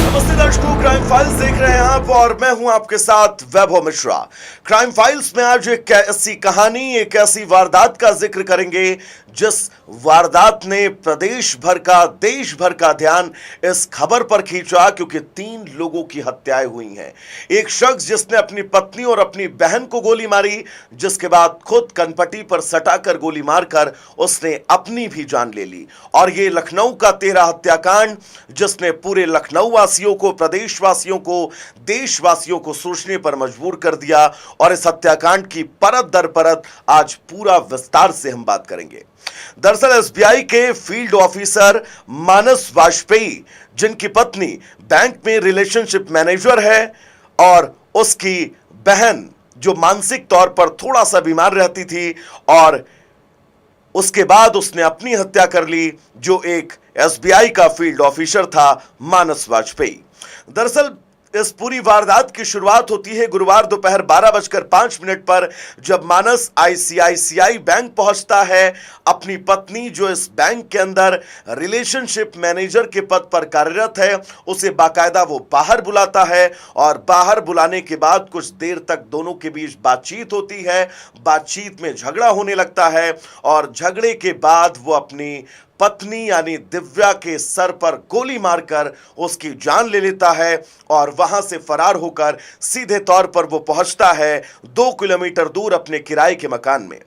नमस्ते दर्शकों, crime files देख रहे हैं आप और मैं हूं आपके साथ वैभव मिश्रा। क्राइम फाइल्स में आज एक ऐसी कहानी, एक ऐसी वारदात का जिक्र करेंगे जिस वारदात ने प्रदेश भर का, देश भर का ध्यान इस खबर पर खींचा क्योंकि 3 लोगों की हत्याएं हुई हैं। एक शख्स जिसने अपनी पत्नी और अपनी बहन को गोली मारी, जिसके बाद खुद कनपटी पर सटाकर गोली मारकर उसने अपनी भी जान ले ली। और ये लखनऊ का 13 हत्याकांड जिसने पूरे लखनऊ वासियों को, प्रदेशवासियों को, देशवासियों को सोचने पर मजबूर कर दिया। और इस हत्याकांड की परत दर परत आज पूरा विस्तार से हम बात करेंगे। दरअसल एसबीआई के फील्ड ऑफिसर मानस वाजपेयी, जिनकी पत्नी बैंक में रिलेशनशिप मैनेजर है, और उसकी बहन जो मानसिक तौर पर थोड़ा सा बीमार रहती थी, और उसके बाद उसने अपनी हत्या कर ली, जो एक एसबीआई का फील्ड ऑफिसर था, मानस वाजपेयी। दरअसल इस पूरी वारदात की शुरुआत होती है गुरुवार दोपहर 12:05 पर, जब मानस आईसीआईसीआई बैंक पहुंचता है। अपनी पत्नी जो इस बैंक के अंदर रिलेशनशिप मैनेजर के पद पर कार्यरत है, उसे बाकायदा वो बाहर बुलाता है, और बाहर बुलाने के बाद कुछ देर तक दोनों के बीच बातचीत होती है। बातचीत में झगड़ा होने लगता है, और झगड़े के बाद वो अपनी पत्नी यानी दिव्या के सर पर गोली मारकर उसकी जान ले लेता है, और वहां से फरार होकर सीधे तौर पर वो पहुंचता है 2 किलोमीटर दूर अपने किराए के मकान में।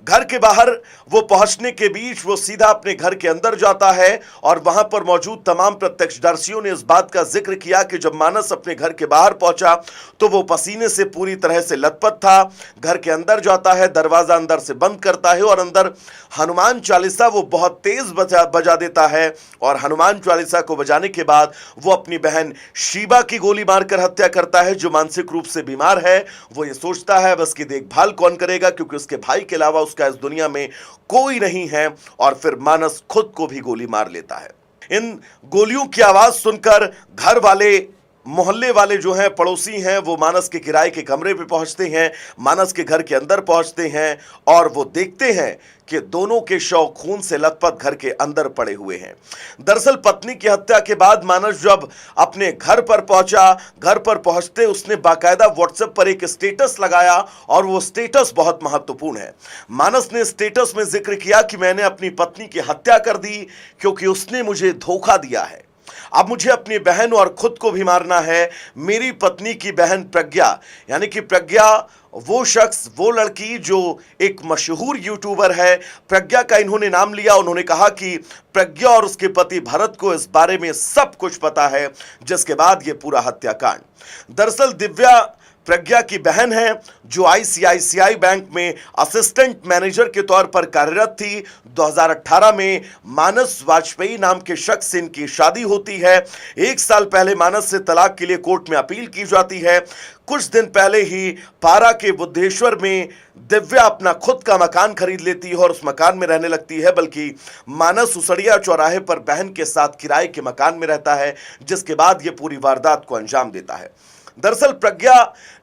घर के बाहर वो पहुंचने के बीच वो सीधा अपने घर के अंदर जाता है, और वहां पर मौजूद तमाम प्रत्यक्षदर्शियों ने इस बात का जिक्र किया कि जब मानस अपने घर के बाहर पहुंचा तो वो पसीने से पूरी तरह से लथपथ था। घर के अंदर जाता है, दरवाजा अंदर से बंद करता है, और अंदर हनुमान चालीसा वो बहुत तेज बजा देता है। और हनुमान चालीसा को बजाने के बाद वो अपनी बहन शीबा की गोली मारकर हत्या करता है, जो मानसिक रूप से बीमार है। वो ये सोचता है बस की देखभाल कौन करेगा, क्योंकि उसके भाई के अलावा उसका इस दुनिया में कोई नहीं है। और फिर मानस खुद को भी गोली मार लेता है। इन गोलियों की आवाज सुनकर घर वाले, मोहल्ले वाले जो हैं, पड़ोसी हैं, वो मानस के किराए के कमरे पे पहुंचते हैं, मानस के घर के अंदर पहुंचते हैं, और वो देखते हैं कि दोनों के शव खून से लथपथ घर के अंदर पड़े हुए हैं। दरअसल पत्नी की हत्या के बाद मानस जब अपने घर पर पहुंचा, घर पर पहुंचते उसने बाकायदा व्हाट्सएप पर एक स्टेटस लगाया, और वो स्टेटस बहुत महत्वपूर्ण है। मानस ने स्टेटस में जिक्र किया कि मैंने अपनी पत्नी की हत्या कर दी क्योंकि उसने मुझे धोखा दिया है। अब मुझे अपनी बहन और खुद को भी मारना है। मेरी पत्नी की बहन प्रज्ञा, यानी कि प्रज्ञा वो शख्स, वो लड़की जो एक मशहूर यूट्यूबर है, प्रज्ञा का इन्होंने नाम लिया। उन्होंने कहा कि प्रज्ञा और उसके पति भरत को इस बारे में सब कुछ पता है, जिसके बाद ये पूरा हत्याकांड। दरअसल दिव्या प्रज्ञा की बहन है, जो आईसीआईसीआई बैंक में असिस्टेंट मैनेजर के तौर पर कार्यरत थी। 2018 में मानस वाजपेयी नाम के शख्स से इनकी शादी होती है। 1 साल पहले मानस से तलाक के लिए कोर्ट में अपील की जाती है। कुछ दिन पहले ही पारा के बुद्धेश्वर में दिव्या अपना खुद का मकान खरीद लेती है और उस मकान में रहने लगती है, बल्कि मानस उसड़िया चौराहे पर बहन के साथ किराए के मकान में रहता है, जिसके बाद यह पूरी वारदात को अंजाम देता है। दरअसल प्रज्ञा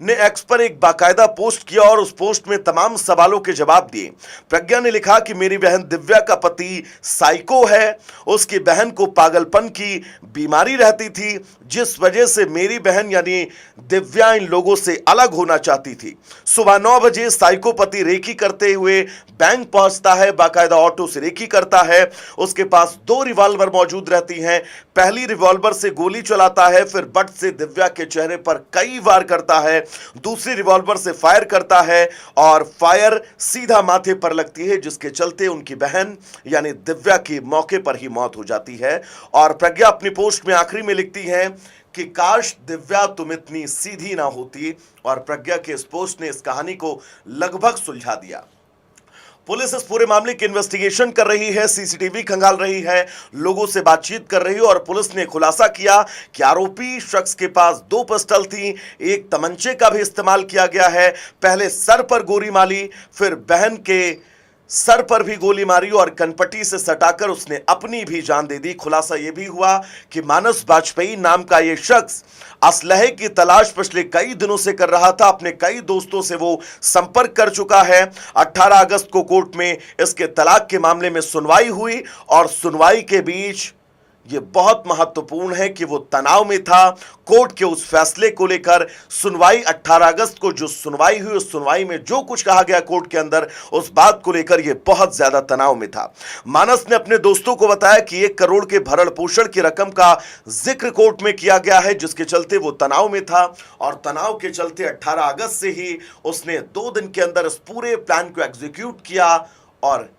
ने एक्स पर एक बाकायदा पोस्ट किया, और उस पोस्ट में तमाम सवालों के जवाब दिए। प्रज्ञा ने लिखा कि मेरी बहन दिव्या का पति साइको है। उसकी बहन को पागलपन की बीमारी रहती थी, जिस वजह से मेरी बहन यानी दिव्या इन लोगों से अलग होना चाहती थी। सुबह 9 बजे साइको पति रेकी करते हुए बैंक पहुंचता है, बाकायदा ऑटो से रेकी करता है। उसके पास 2 रिवॉल्वर मौजूद रहती हैं। पहली रिवॉल्वर से गोली चलाता है, फिर बट से दिव्या के चेहरे पर कई वार करता है। दूसरी रिवॉल्वर से फायर करता है, और फायर सीधा माथे पर लगती है, जिसके चलते उनकी बहन यानी दिव्या की मौके पर ही मौत हो जाती है। और प्रज्ञा अपनी पोस्ट में आखिरी में लिखती है कि काश दिव्या तुम इतनी सीधी ना होती। और प्रज्ञा के इस पोस्ट ने इस कहानी को लगभग सुलझा दिया। पुलिस इस पूरे मामले की इन्वेस्टिगेशन कर रही है, सीसीटीवी खंगाल रही है, लोगों से बातचीत कर रही है, और पुलिस ने खुलासा किया कि आरोपी शख्स के पास 2 पिस्टल थी, एक तमंचे का भी इस्तेमाल किया गया है। पहले सर पर गोली मारी, फिर बहन के सर पर भी गोली मारी और कनपट्टी से सटाकर उसने अपनी भी जान दे दी। खुलासा यह भी हुआ कि मानस बाजपेयी नाम का यह शख्स असलहे की तलाश पिछले कई दिनों से कर रहा था। अपने कई दोस्तों से वो संपर्क कर चुका है। 18 अगस्त को कोर्ट में इसके तलाक के मामले में सुनवाई हुई और सुनवाई के बीच यह बहुत महत्वपूर्ण है कि वो तनाव में था। कोर्ट के उस फैसले को लेकर सुनवाई 18 अगस्त को जो सुनवाई हुई, उस सुनवाई में जो कुछ कहा गया कोर्ट के अंदर, उस बात को लेकर यह बहुत ज्यादा तनाव में था। मानस ने अपने दोस्तों को बताया कि 1 करोड़ के भरण पोषण की रकम का जिक्र कोर्ट में किया गया है, जिसके चलते वो तनाव में था और तनाव के चलते 18 अगस्त से ही उसने 2 दिन के अंदर इस पूरे प्लान को एग्जीक्यूट किया और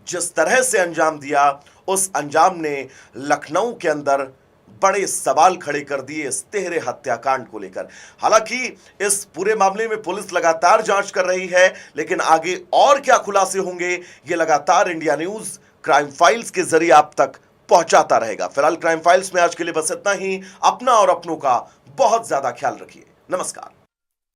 जिस तरह से अंजाम दिया, उस अंजाम ने लखनऊ के अंदर बड़े सवाल खड़े कर दिए इस तिहरे हत्याकांड को लेकर। हालांकि इस पूरे मामले में पुलिस लगातार जांच कर रही है, लेकिन आगे और क्या खुलासे होंगे ये लगातार इंडिया न्यूज क्राइम फाइल्स के जरिए आप तक पहुंचाता रहेगा। फिलहाल क्राइम फाइल्स में आज के लिए बस इतना ही। अपना और अपनों का बहुत ज्यादा ख्याल रखिए। नमस्कार।